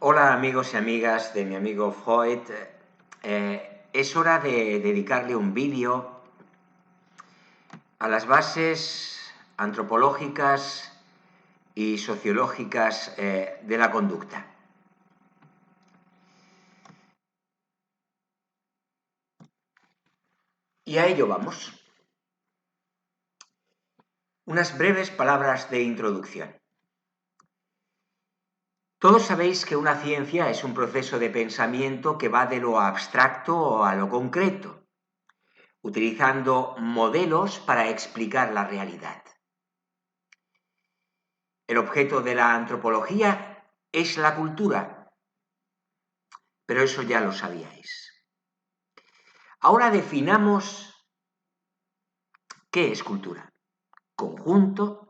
Hola amigos y amigas de mi amigo Freud. Es hora de dedicarle un vídeo a las bases antropológicas y sociológicas de la conducta. Y a ello vamos. Unas breves palabras de introducción. Todos sabéis que una ciencia es un proceso de pensamiento que va de lo abstracto a lo concreto, utilizando modelos para explicar la realidad. El objeto de la antropología es la cultura, pero eso ya lo sabíais. Ahora definamos qué es cultura. Conjunto,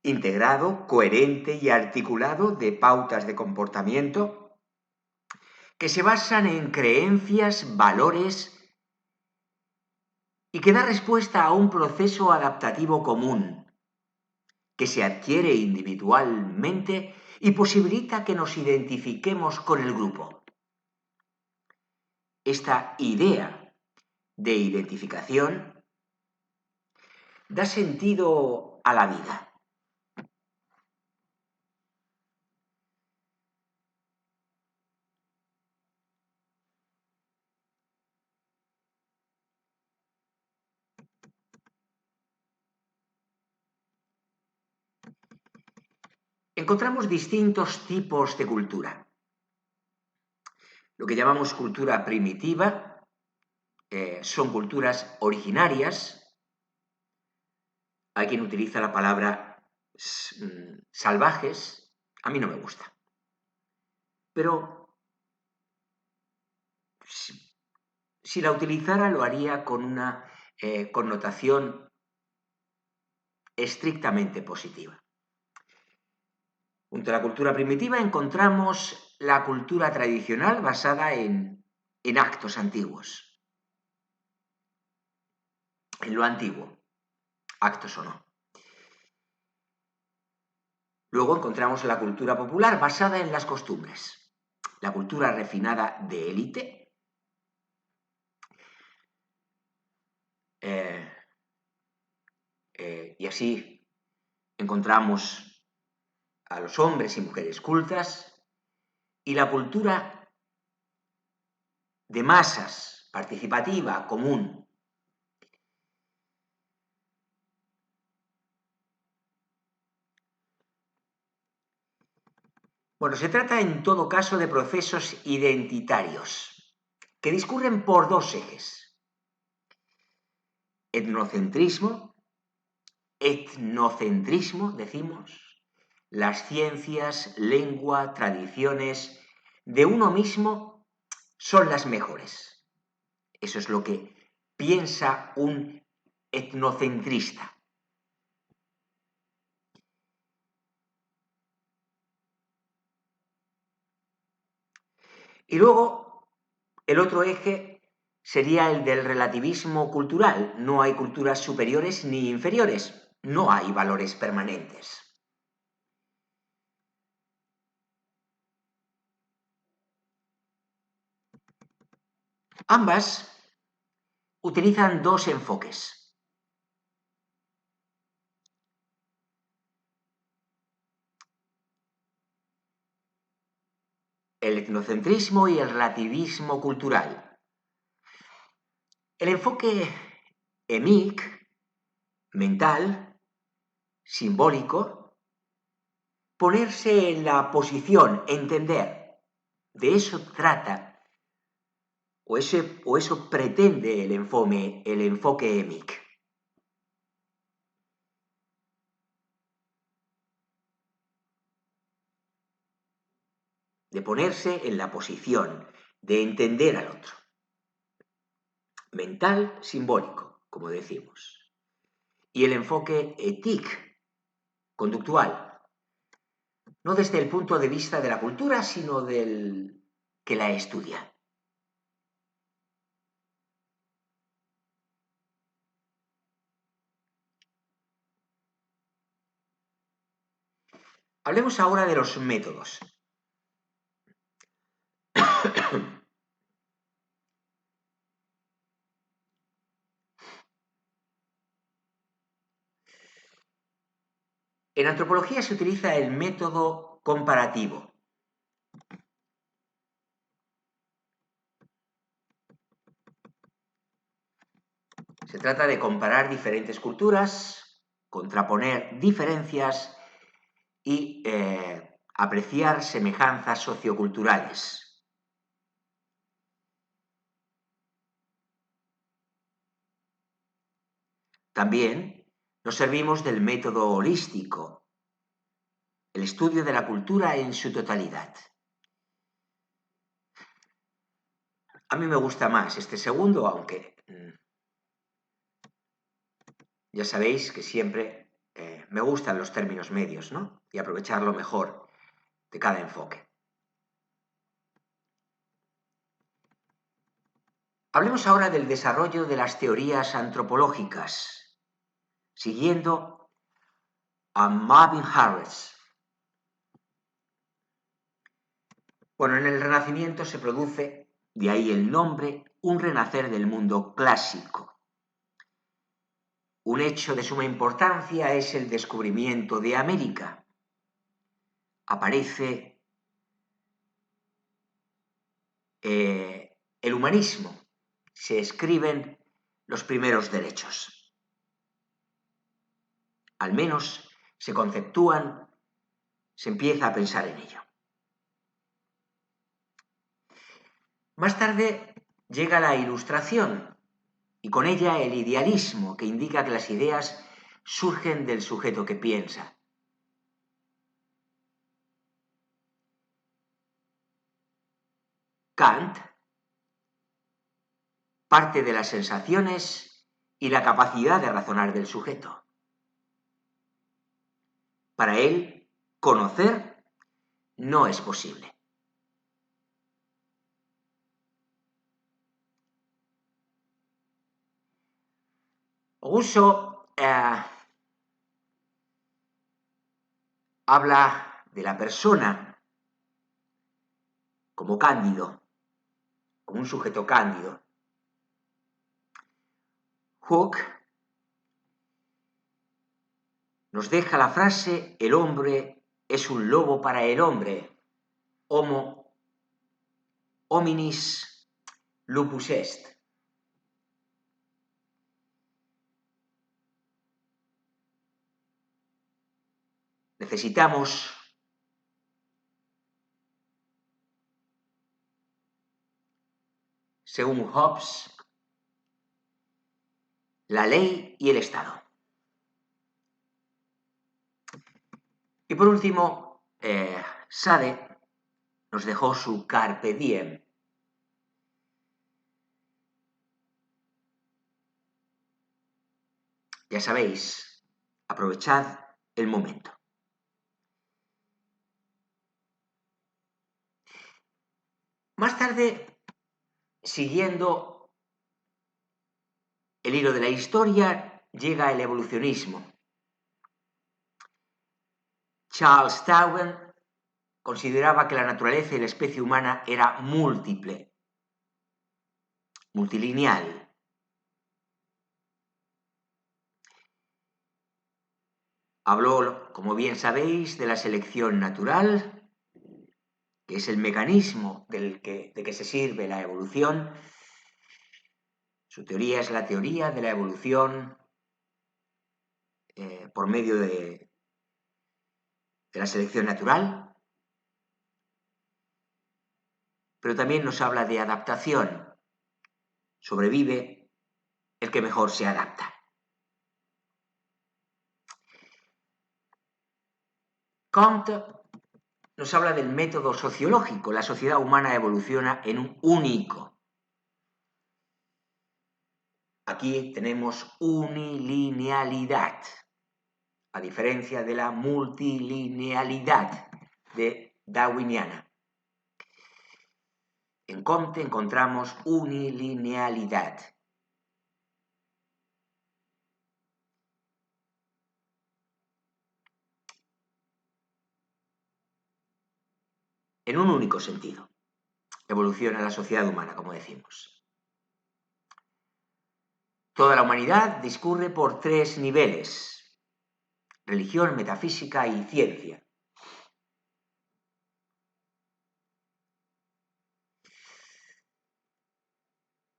integrado, coherente y articulado de pautas de comportamiento que se basan en creencias, valores y que da respuesta a un proceso adaptativo común que se adquiere individualmente y posibilita que nos identifiquemos con el grupo. Esta idea de identificación da sentido a la vida. Encontramos distintos tipos de cultura. Lo que llamamos cultura primitiva son culturas originarias. Hay quien utiliza la palabra salvajes. A mí no me gusta. Pero si la utilizara lo haría con una connotación estrictamente positiva. Junto a la cultura primitiva encontramos la cultura tradicional basada en actos antiguos. En lo antiguo, actos o no. Luego encontramos la cultura popular basada en las costumbres. La cultura refinada de élite. Y así encontramos a los hombres y mujeres cultas y la cultura de masas, participativa, común. Bueno, se trata en todo caso de procesos identitarios que discurren por dos ejes. Etnocentrismo, decimos, las ciencias, lengua, tradiciones de uno mismo son las mejores. Eso es lo que piensa un etnocentrista. Y luego, el otro eje sería el del relativismo cultural. No hay culturas superiores ni inferiores. No hay valores permanentes. Ambas utilizan dos enfoques. El etnocentrismo y el relativismo cultural. El enfoque EMIC, mental, simbólico, ponerse en la posición, entender. De eso trata, o eso pretende el enfoque EMIC. De ponerse en la posición, de entender al otro. Mental, simbólico, como decimos. Y el enfoque éthique, conductual. No desde el punto de vista de la cultura, sino del que la estudia. Hablemos ahora de los métodos. En antropología se utiliza el método comparativo. Se trata de comparar diferentes culturas, contraponer diferencias y apreciar semejanzas socioculturales. También nos servimos del método holístico, el estudio de la cultura en su totalidad. A mí me gusta más este segundo, aunque ya sabéis que siempre me gustan los términos medios, ¿no? Y aprovechar lo mejor de cada enfoque. Hablemos ahora del desarrollo de las teorías antropológicas, siguiendo a Marvin Harris. Bueno, en el Renacimiento se produce, de ahí el nombre, un renacer del mundo clásico. Un hecho de suma importancia es el descubrimiento de América. Aparece el humanismo, se escriben los primeros derechos. Al menos se conceptúan, se empieza a pensar en ello. Más tarde llega la Ilustración y con ella el idealismo, que indica que las ideas surgen del sujeto que piensa. Kant parte de las sensaciones y la capacidad de razonar del sujeto. Para él, conocer no es posible. Rousseau habla de la persona como cándido, como un sujeto cándido. Hooke nos deja la frase: el hombre es un lobo para el hombre, homo hominis lupus est. Necesitamos según Hobbes, la ley y el Estado. Y por último, Sade nos dejó su carpe diem. Ya sabéis, aprovechad el momento. Más tarde, siguiendo el hilo de la historia, llega el evolucionismo. Charles Darwin consideraba que la naturaleza y la especie humana era múltiple, multilineal. Habló, como bien sabéis, de la selección natural, que es el mecanismo de que se sirve la evolución. Su teoría es la teoría de la evolución por medio de la selección natural, pero también nos habla de adaptación. Sobrevive el que mejor se adapta. Kant nos habla del método sociológico. La sociedad humana evoluciona en un único. Aquí tenemos unilinealidad, a diferencia de la multilinealidad darwiniana. En Comte encontramos unilinealidad. En un único sentido. Evoluciona la sociedad humana, como decimos. Toda la humanidad discurre por tres niveles: religión, metafísica y ciencia.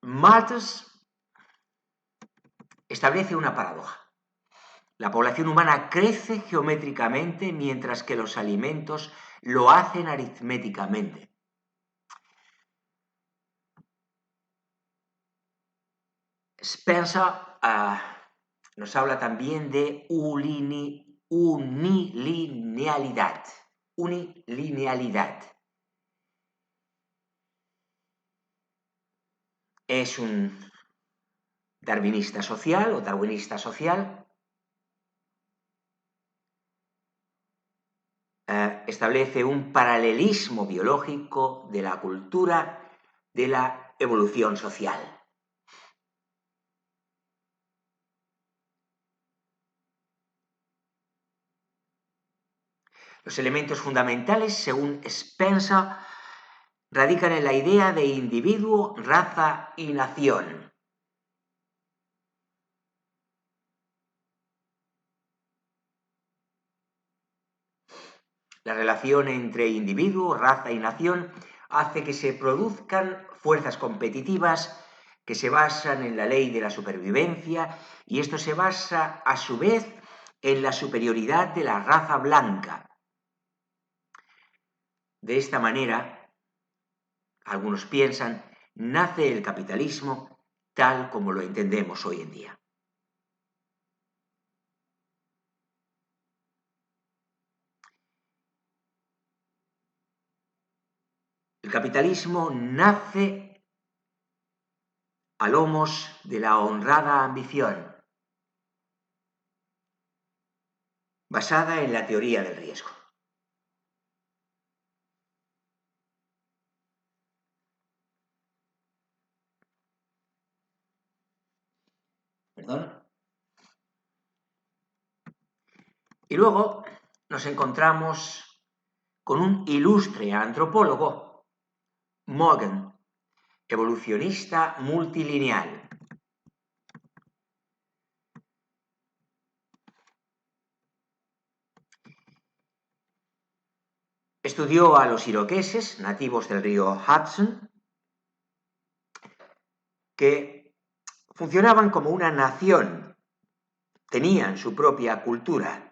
Malthus establece una paradoja. La población humana crece geométricamente mientras que los alimentos lo hacen aritméticamente. Spencer nos habla también de unilinealidad. Es un darwinista social o darwinista social. Establece un paralelismo biológico de la cultura de la evolución social. Los elementos fundamentales, según Spencer, radican en la idea de individuo, raza y nación. La relación entre individuo, raza y nación hace que se produzcan fuerzas competitivas que se basan en la ley de la supervivencia, y esto se basa a su vez en la superioridad de la raza blanca. De esta manera, algunos piensan, nace el capitalismo tal como lo entendemos hoy en día. El capitalismo nace a lomos de la honrada ambición, basada en la teoría del riesgo. ¿Perdón? Y luego nos encontramos con un ilustre antropólogo, Morgan, evolucionista multilineal. Estudió a los iroqueses, nativos del río Hudson, que funcionaban como una nación, tenían su propia cultura.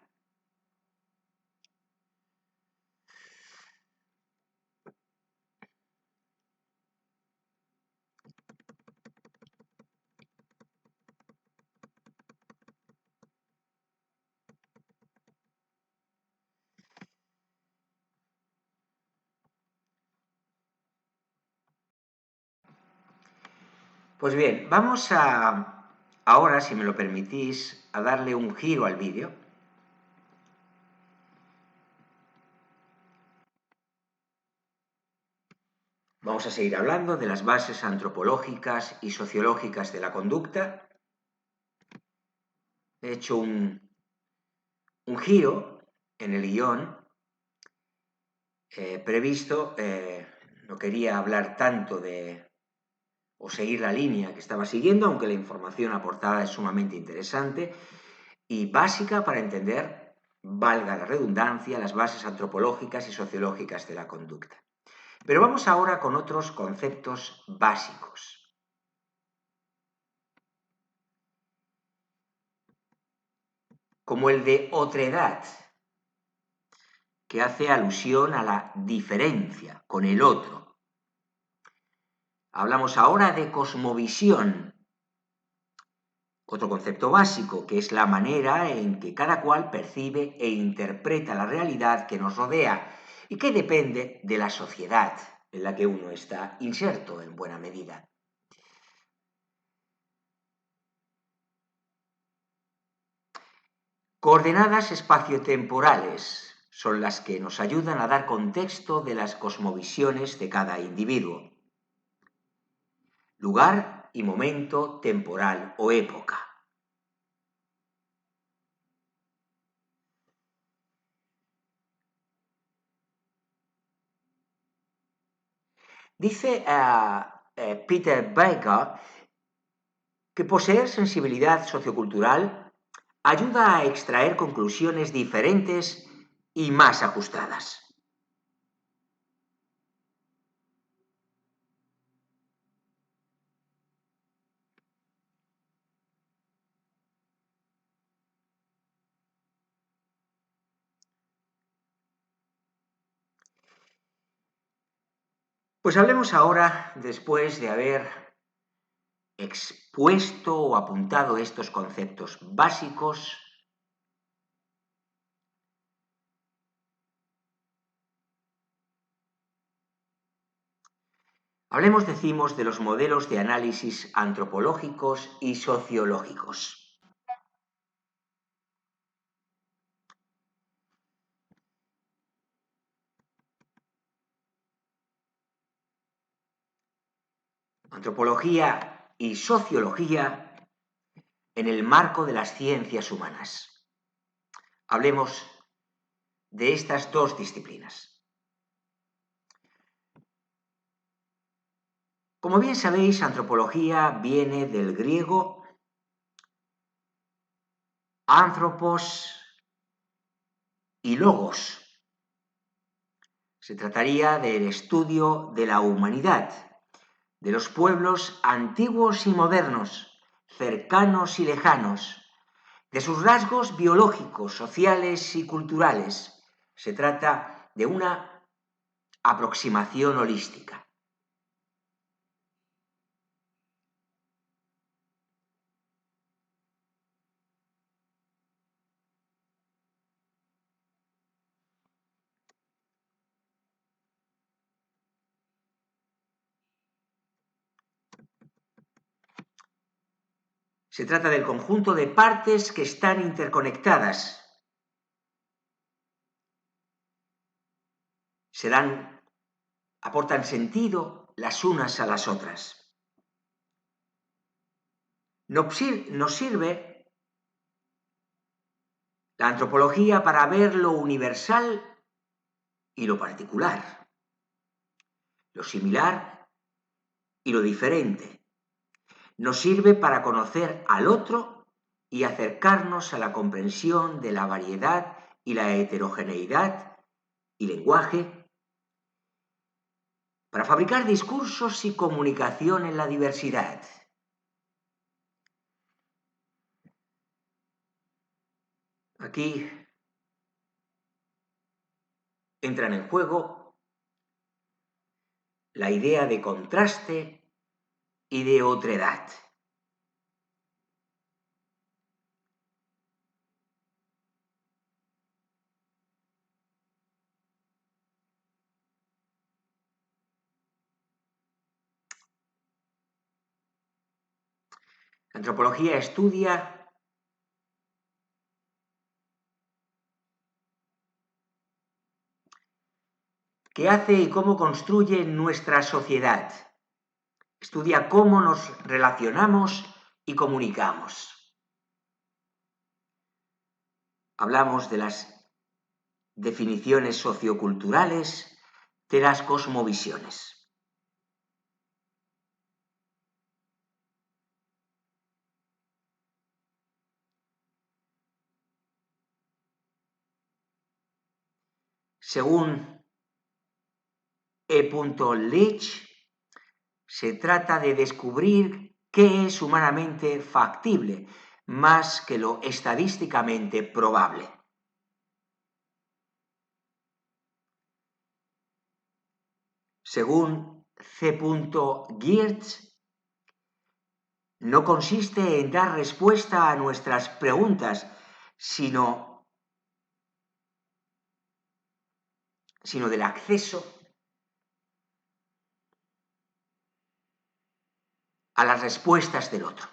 Pues bien, vamos ahora, si me lo permitís, a darle un giro al vídeo. Vamos a seguir hablando de las bases antropológicas y sociológicas de la conducta. He hecho un giro en el guión previsto. No quería hablar tanto o seguir la línea que estaba siguiendo, aunque la información aportada es sumamente interesante y básica para entender, valga la redundancia, las bases antropológicas y sociológicas de la conducta. Pero vamos ahora con otros conceptos básicos. Como el de otredad, que hace alusión a la diferencia con el otro. Hablamos ahora de cosmovisión, otro concepto básico, que es la manera en que cada cual percibe e interpreta la realidad que nos rodea y que depende de la sociedad en la que uno está inserto en buena medida. Coordenadas espaciotemporales son las que nos ayudan a dar contexto de las cosmovisiones de cada individuo. Lugar y momento temporal o época. Dice Peter Baker que poseer sensibilidad sociocultural ayuda a extraer conclusiones diferentes y más ajustadas. Pues hablemos ahora, después de haber expuesto o apuntado estos conceptos básicos, hablemos, decimos, de los modelos de análisis antropológicos y sociológicos. Antropología y sociología en el marco de las ciencias humanas. Hablemos de estas dos disciplinas. Como bien sabéis, antropología viene del griego anthropos y logos. Se trataría del estudio de la humanidad, de los pueblos antiguos y modernos, cercanos y lejanos, de sus rasgos biológicos, sociales y culturales. Se trata de una aproximación holística. Se trata del conjunto de partes que están interconectadas. Aportan sentido las unas a las otras. Nos sirve la antropología para ver lo universal y lo particular, lo similar y lo diferente. Nos sirve para conocer al otro y acercarnos a la comprensión de la variedad y la heterogeneidad y lenguaje, para fabricar discursos y comunicación en la diversidad. Aquí entran en juego la idea de contraste y de otredad. La antropología estudia qué hace y cómo construye nuestra sociedad. Estudia cómo nos relacionamos y comunicamos. Hablamos de las definiciones socioculturales, de las cosmovisiones. Según E. Leach, se trata de descubrir qué es humanamente factible, más que lo estadísticamente probable. Según C. Geertz, no consiste en dar respuesta a nuestras preguntas, sino del acceso a las respuestas del otro.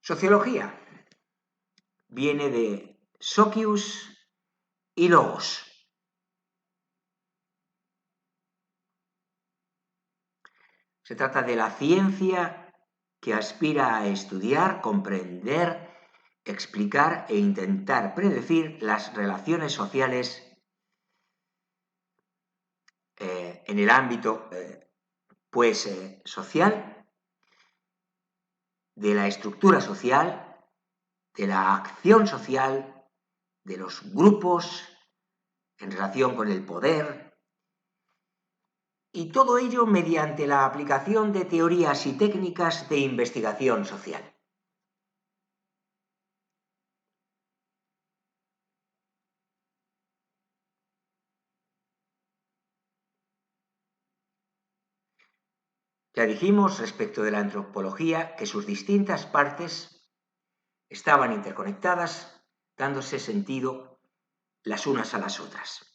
Sociología viene de socius y logos. Se trata de la ciencia que aspira a estudiar, comprender, explicar e intentar predecir las relaciones sociales en el ámbito social, de la estructura social, de la acción social, de los grupos en relación con el poder, y todo ello mediante la aplicación de teorías y técnicas de investigación social. Ya dijimos respecto de la antropología que sus distintas partes estaban interconectadas, dándose sentido las unas a las otras.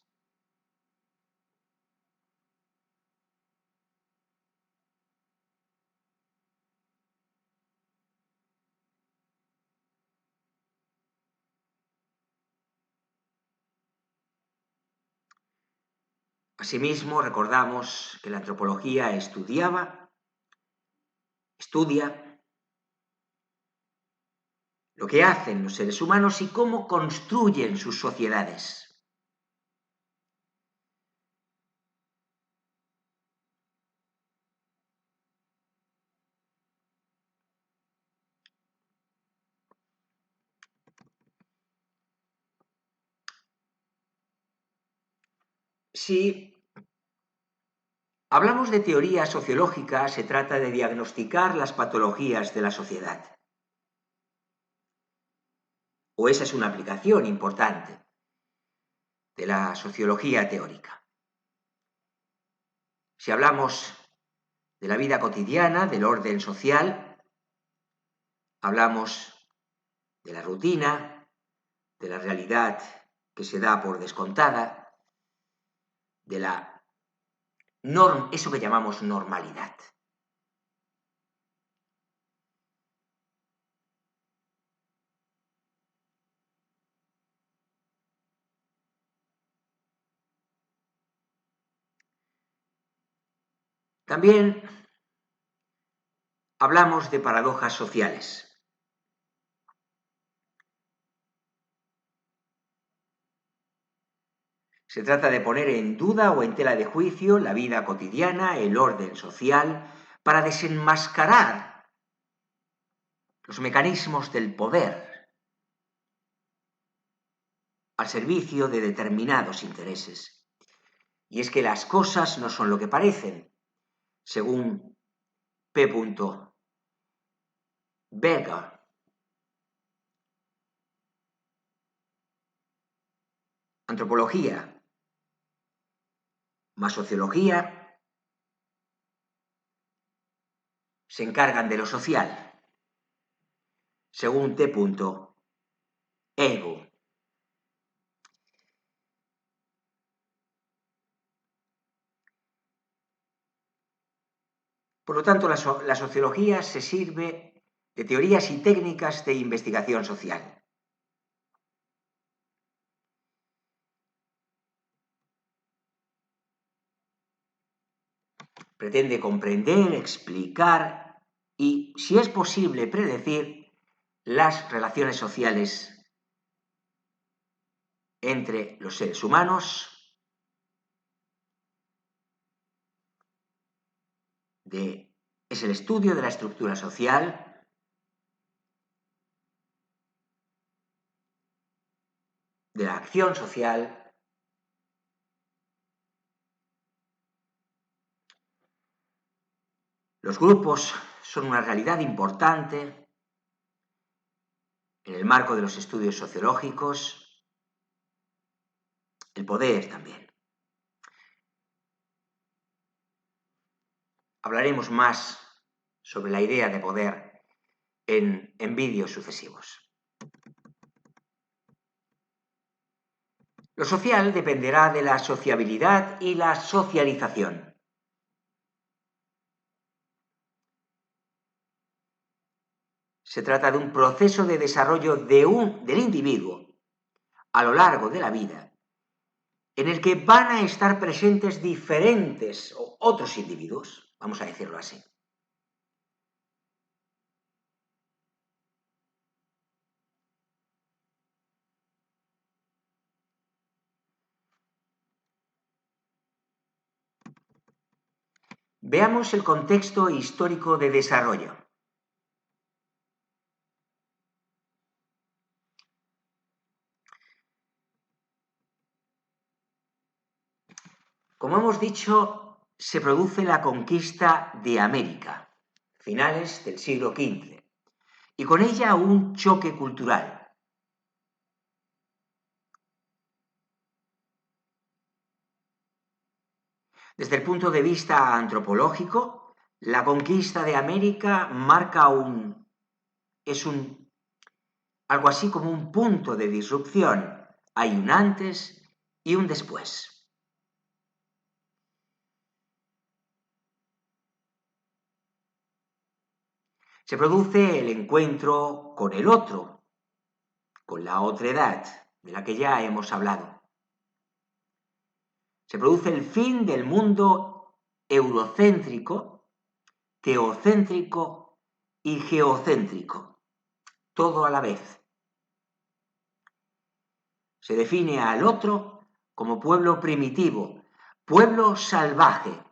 Asimismo, recordamos que la antropología estudia lo que hacen los seres humanos y cómo construyen sus sociedades. Si hablamos de teoría sociológica, se trata de diagnosticar las patologías de la sociedad. O esa es una aplicación importante de la sociología teórica. Si hablamos de la vida cotidiana, del orden social, hablamos de la rutina, de la realidad que se da por descontada, de eso que llamamos normalidad. También hablamos de paradojas sociales. Se trata de poner en duda o en tela de juicio la vida cotidiana, el orden social, para desenmascarar los mecanismos del poder al servicio de determinados intereses. Y es que las cosas no son lo que parecen, según P. Becker. Antropología más sociología se encargan de lo social, según T. Ego. Por lo tanto, la sociología se sirve de teorías y técnicas de investigación social. Pretende comprender, explicar y, si es posible, predecir las relaciones sociales entre los seres humanos, es el estudio de la estructura social, de la acción social, los grupos son una realidad importante en el marco de los estudios sociológicos, el poder también. Hablaremos más sobre la idea de poder en vídeos sucesivos. Lo social dependerá de la sociabilidad y la socialización. Se trata de un proceso de desarrollo del individuo a lo largo de la vida, en el que van a estar presentes diferentes o otros individuos vamos a decirlo así. Veamos el contexto histórico de desarrollo. Como hemos dicho, se produce la conquista de América, finales del siglo XV, y con ella un choque cultural. Desde el punto de vista antropológico, la conquista de América marca algo así como un punto de disrupción. Hay un antes y un después. Se produce el encuentro con el otro, con la otredad, de la que ya hemos hablado. Se produce el fin del mundo eurocéntrico, teocéntrico y geocéntrico, todo a la vez. Se define al otro como pueblo primitivo, pueblo salvaje.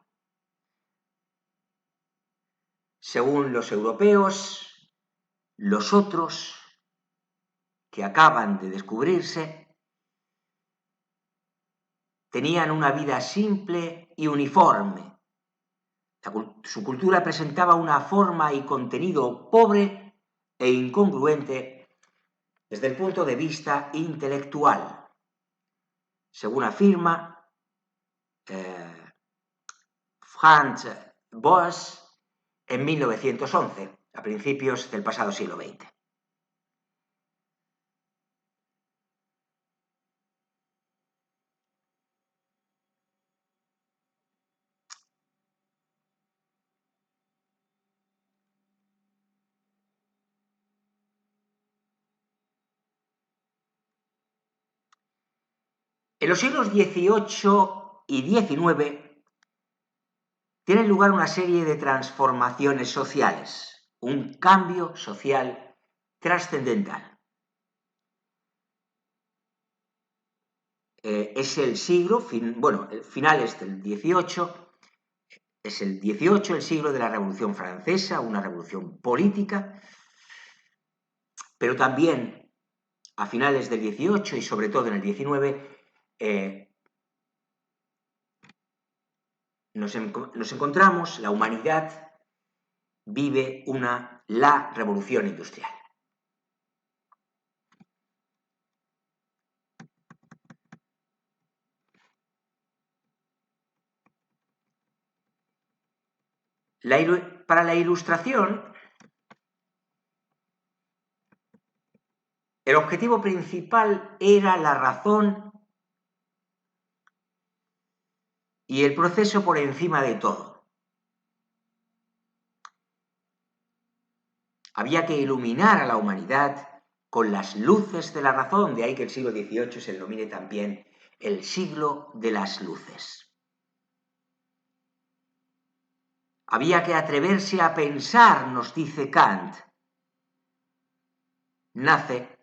Según los europeos, los otros que acaban de descubrirse tenían una vida simple y uniforme. Su cultura presentaba una forma y contenido pobre e incongruente desde el punto de vista intelectual, según afirma Franz Boas en 1911, a principios del pasado siglo XX. En los siglos XVIII y XIX tiene lugar una serie de transformaciones sociales, un cambio social trascendental. Es el siglo, finales del XVIII, es el XVIII el siglo de la Revolución Francesa, una revolución política, pero también a finales del XVIII y sobre todo en el XIX nos encontramos, la humanidad vive la revolución industrial. Para la Ilustración, el objetivo principal era la razón y el proceso por encima de todo. Había que iluminar a la humanidad con las luces de la razón, de ahí que el siglo XVIII se denomine también el siglo de las luces. Había que atreverse a pensar, nos dice Kant. Nace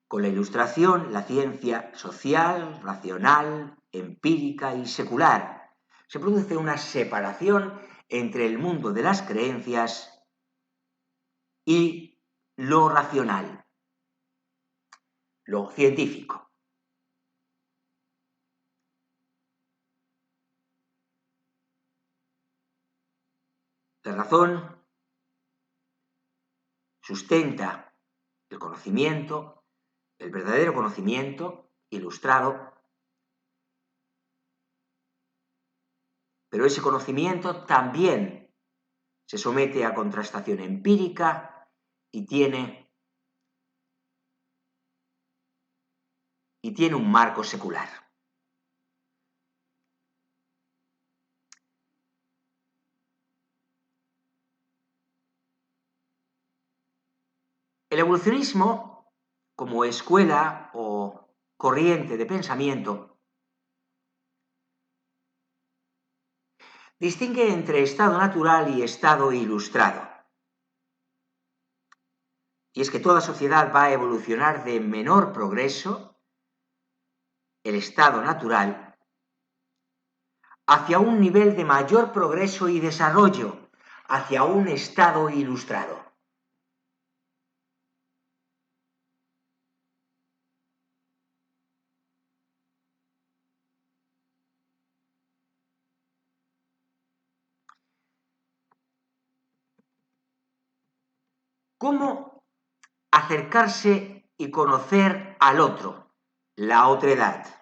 con la Ilustración la ciencia social, racional, empírica y secular. Se produce una separación entre el mundo de las creencias y lo racional, lo científico. La razón sustenta el conocimiento, el verdadero conocimiento ilustrado, pero ese conocimiento también se somete a contrastación empírica y tiene un marco secular. El evolucionismo, como escuela o corriente de pensamiento, distingue entre estado natural y estado ilustrado. Y es que toda sociedad va a evolucionar de menor progreso, el estado natural, hacia un nivel de mayor progreso y desarrollo, hacia un estado ilustrado. ¿Cómo acercarse y conocer al otro, la otredad?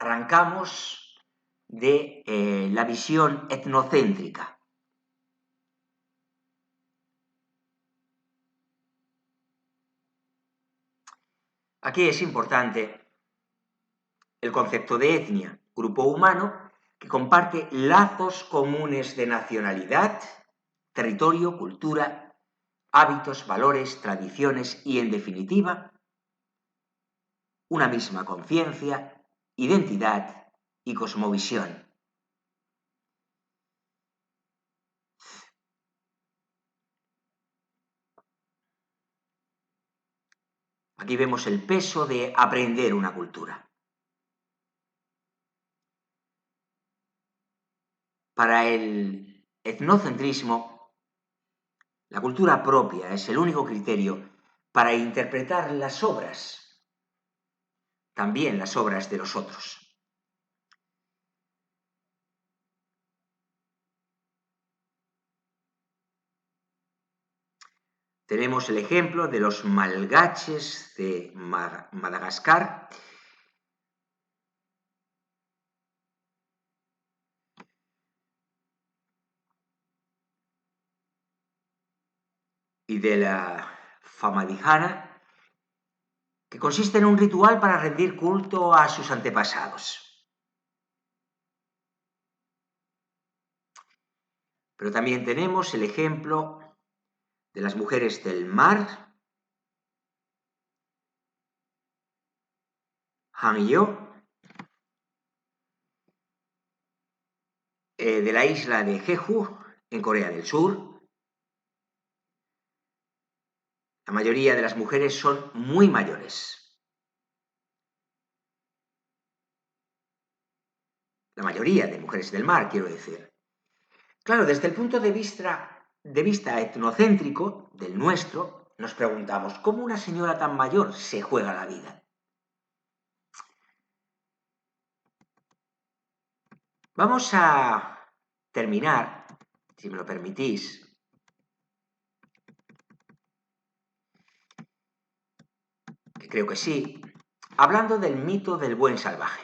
Arrancamos de la visión etnocéntrica. Aquí es importante el concepto de etnia, grupo humano que comparte lazos comunes de nacionalidad, territorio, cultura, hábitos, valores, tradiciones y, en definitiva, una misma conciencia, identidad y cosmovisión. Aquí vemos el peso de aprender una cultura. Para el etnocentrismo, la cultura propia es el único criterio para interpretar las obras, también las obras de los otros. Tenemos el ejemplo de los malgaches de Madagascar, y de la Famadihana, que consiste en un ritual para rendir culto a sus antepasados. Pero también tenemos el ejemplo de las mujeres del mar, Hangyo, de la isla de Jeju, en Corea del Sur. La mayoría de las mujeres son muy mayores. La mayoría de mujeres del mar, quiero decir. Claro, desde el punto de vista etnocéntrico, del nuestro, nos preguntamos, ¿cómo una señora tan mayor se juega la vida? Vamos a terminar, si me lo permitís, que creo que sí, hablando del mito del buen salvaje.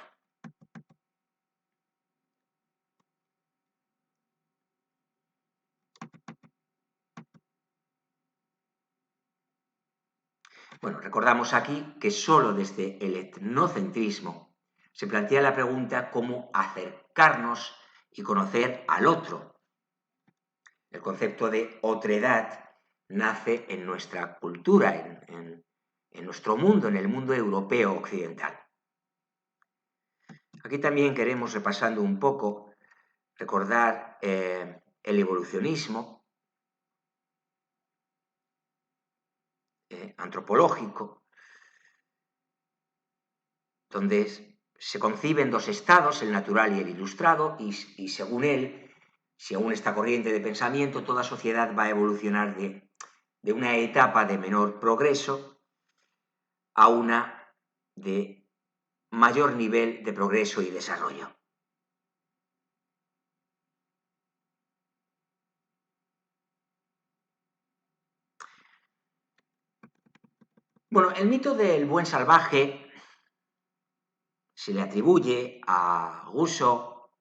Bueno, recordamos aquí que solo desde el etnocentrismo se plantea la pregunta cómo acercarnos y conocer al otro. El concepto de otredad nace en nuestra cultura, en nuestro mundo, en el mundo europeo occidental. Aquí también queremos, repasando un poco, recordar el evolucionismo antropológico, donde se conciben dos estados, el natural y el ilustrado, y según él, según esta corriente de pensamiento, toda sociedad va a evolucionar de una etapa de menor progreso a una de mayor nivel de progreso y desarrollo. Bueno, el mito del buen salvaje se le atribuye a Rousseau,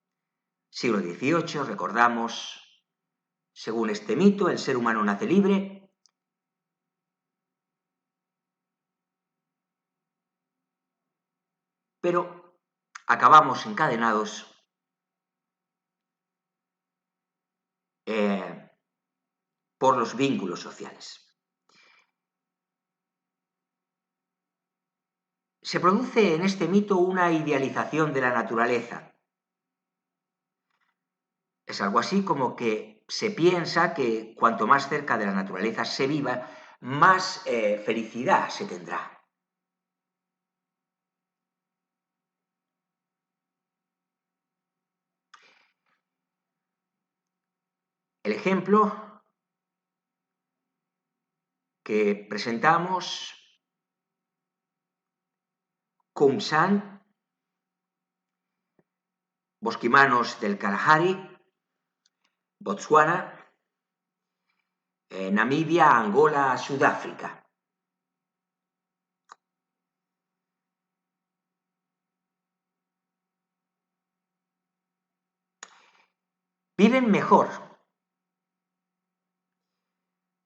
siglo XVIII, recordamos, según este mito, el ser humano nace libre, pero acabamos encadenados por los vínculos sociales. Se produce en este mito una idealización de la naturaleza. Es algo así como que se piensa que cuanto más cerca de la naturaleza se viva, más felicidad se tendrá. El ejemplo que presentamos, Kumsan, bosquimanos del Kalahari, Botswana, Namibia, Angola, Sudáfrica. Viven mejor,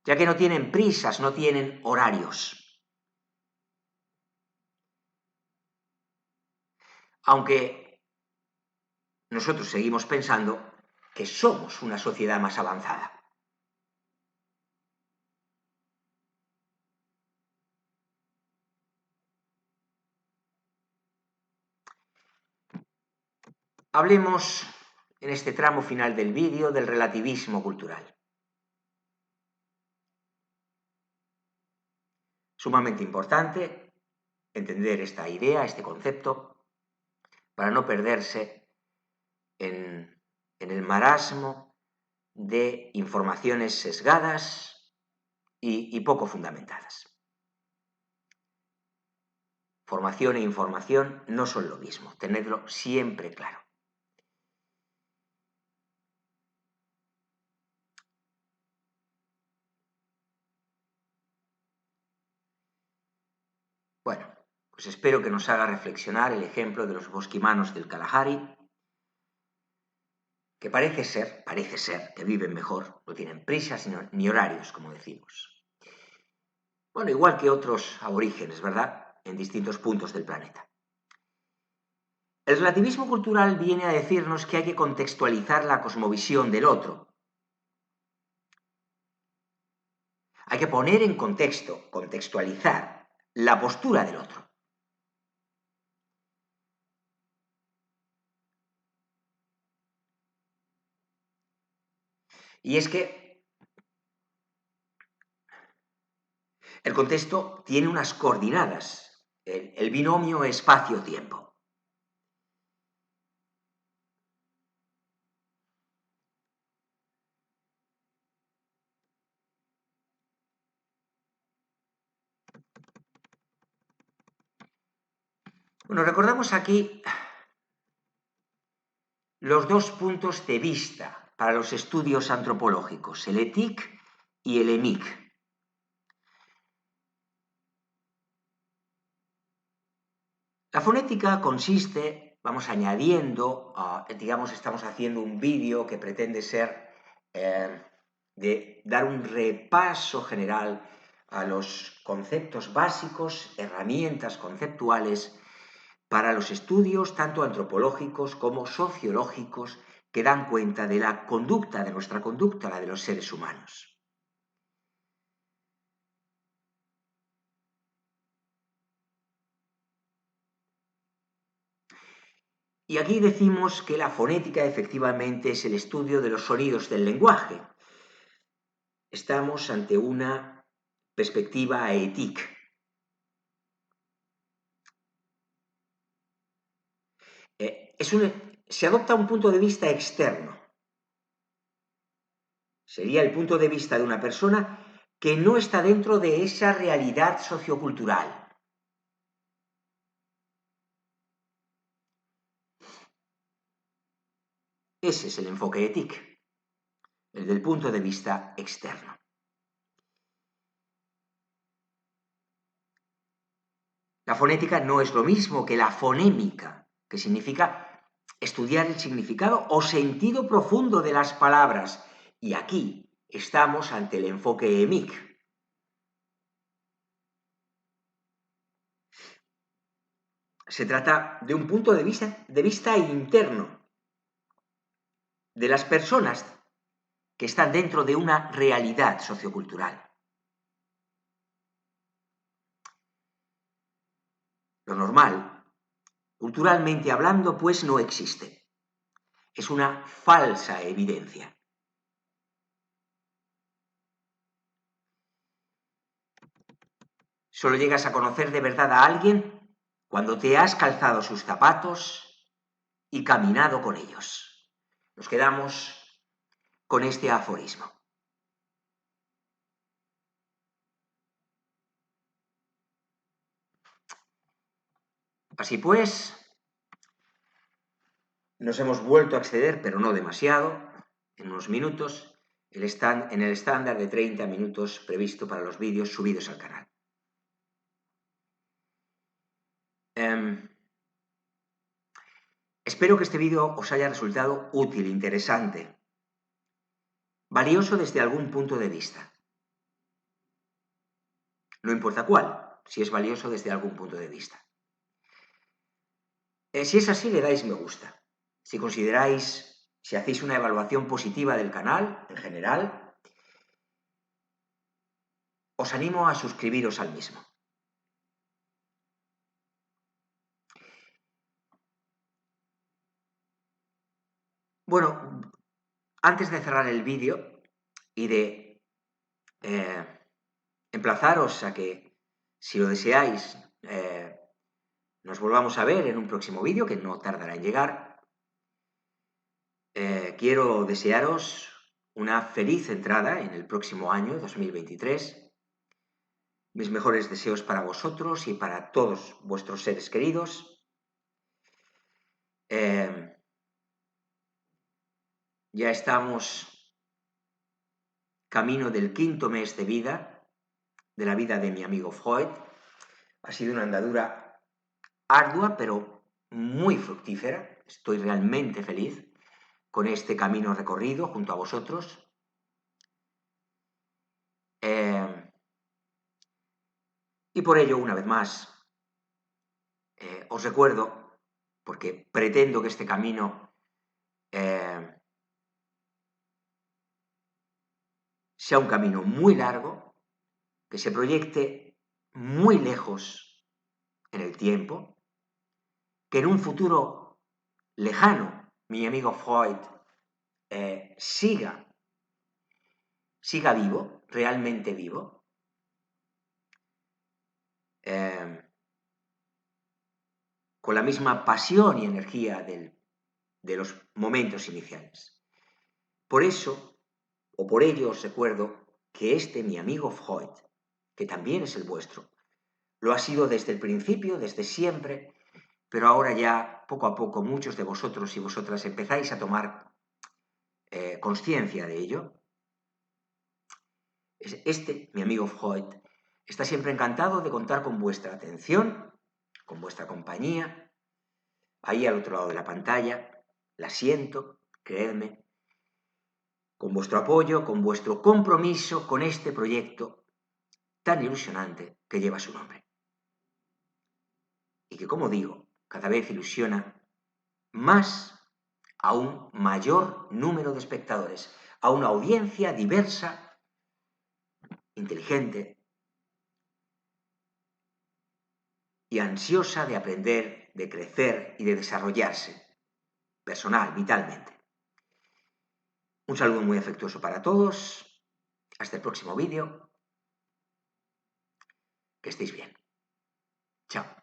ya que no tienen prisas, no tienen horarios. Aunque nosotros seguimos pensando que somos una sociedad más avanzada. Hablemos en este tramo final del vídeo del relativismo cultural. Sumamente importante entender esta idea, este concepto, para no perderse en el marasmo de informaciones sesgadas y poco fundamentadas. Formación e información no son lo mismo, tenedlo siempre claro. Bueno, pues espero que nos haga reflexionar el ejemplo de los bosquimanos del Kalahari, que parece ser que viven mejor, no tienen prisas ni horarios, como decimos. Bueno, igual que otros aborígenes, ¿verdad? En distintos puntos del planeta. El relativismo cultural viene a decirnos que hay que contextualizar la cosmovisión del otro. Hay que poner en contexto, contextualizar la postura del otro. Y es que el contexto tiene unas coordenadas, el binomio espacio-tiempo. Bueno, recordamos aquí los dos puntos de vista para los estudios antropológicos, el ETIC y el EMIC. La fonética consiste, vamos añadiendo, estamos haciendo un vídeo que pretende ser de dar un repaso general a los conceptos básicos, herramientas conceptuales para los estudios tanto antropológicos como sociológicos que dan cuenta de la conducta, de nuestra conducta, la de los seres humanos. Y aquí decimos que la fonética efectivamente es el estudio de los sonidos del lenguaje. Estamos ante una perspectiva ética. Se adopta un punto de vista externo. Sería el punto de vista de una persona que no está dentro de esa realidad sociocultural. Ese es el enfoque ético, el del punto de vista externo. La fonética no es lo mismo que la fonémica, que significa estudiar el significado o sentido profundo de las palabras. Y aquí estamos ante el enfoque EMIC. Se trata de un punto de vista interno de las personas que está dentro de una realidad sociocultural. Lo normal, culturalmente hablando, pues no existe. Es una falsa evidencia. Solo llegas a conocer de verdad a alguien cuando te has calzado sus zapatos y caminado con ellos. Nos quedamos con este aforismo. Así pues, nos hemos vuelto a exceder, pero no demasiado, en unos minutos, en el estándar de 30 minutos previsto para los vídeos subidos al canal. Espero que este vídeo os haya resultado útil, interesante, valioso desde algún punto de vista. No importa cuál, si es valioso desde algún punto de vista. Si es así, le dais me gusta. Si hacéis una evaluación positiva del canal, en general, os animo a suscribiros al mismo. Bueno, antes de cerrar el vídeo y de emplazaros a que, si lo deseáis, nos volvamos a ver en un próximo vídeo, que no tardará en llegar, quiero desearos una feliz entrada en el próximo año, 2023. Mis mejores deseos para vosotros y para todos vuestros seres queridos. Ya estamos camino del 5º mes de vida, de la vida de mi amigo Freud. Ha sido una andadura ardua, pero muy fructífera. Estoy realmente feliz con este camino recorrido junto a vosotros. Y por ello, una vez más, os recuerdo, porque pretendo que este camino sea un camino muy largo, que se proyecte muy lejos en el tiempo, que en un futuro lejano mi amigo Freud siga vivo, realmente vivo, con la misma pasión y energía de los momentos iniciales. Por eso, o por ello os recuerdo que mi amigo Freud, que también es el vuestro, lo ha sido desde el principio, desde siempre, pero ahora ya, poco a poco, muchos de vosotros y vosotras empezáis a tomar conciencia de ello. Mi amigo Freud, está siempre encantado de contar con vuestra atención, con vuestra compañía, ahí al otro lado de la pantalla. La siento, creedme, con vuestro apoyo, con vuestro compromiso con este proyecto tan ilusionante que lleva su nombre. Y que, como digo, cada vez ilusiona más a un mayor número de espectadores, a una audiencia diversa, inteligente y ansiosa de aprender, de crecer y de desarrollarse, personal, vitalmente. Un saludo muy afectuoso para todos. Hasta el próximo vídeo. Que estéis bien. Chao.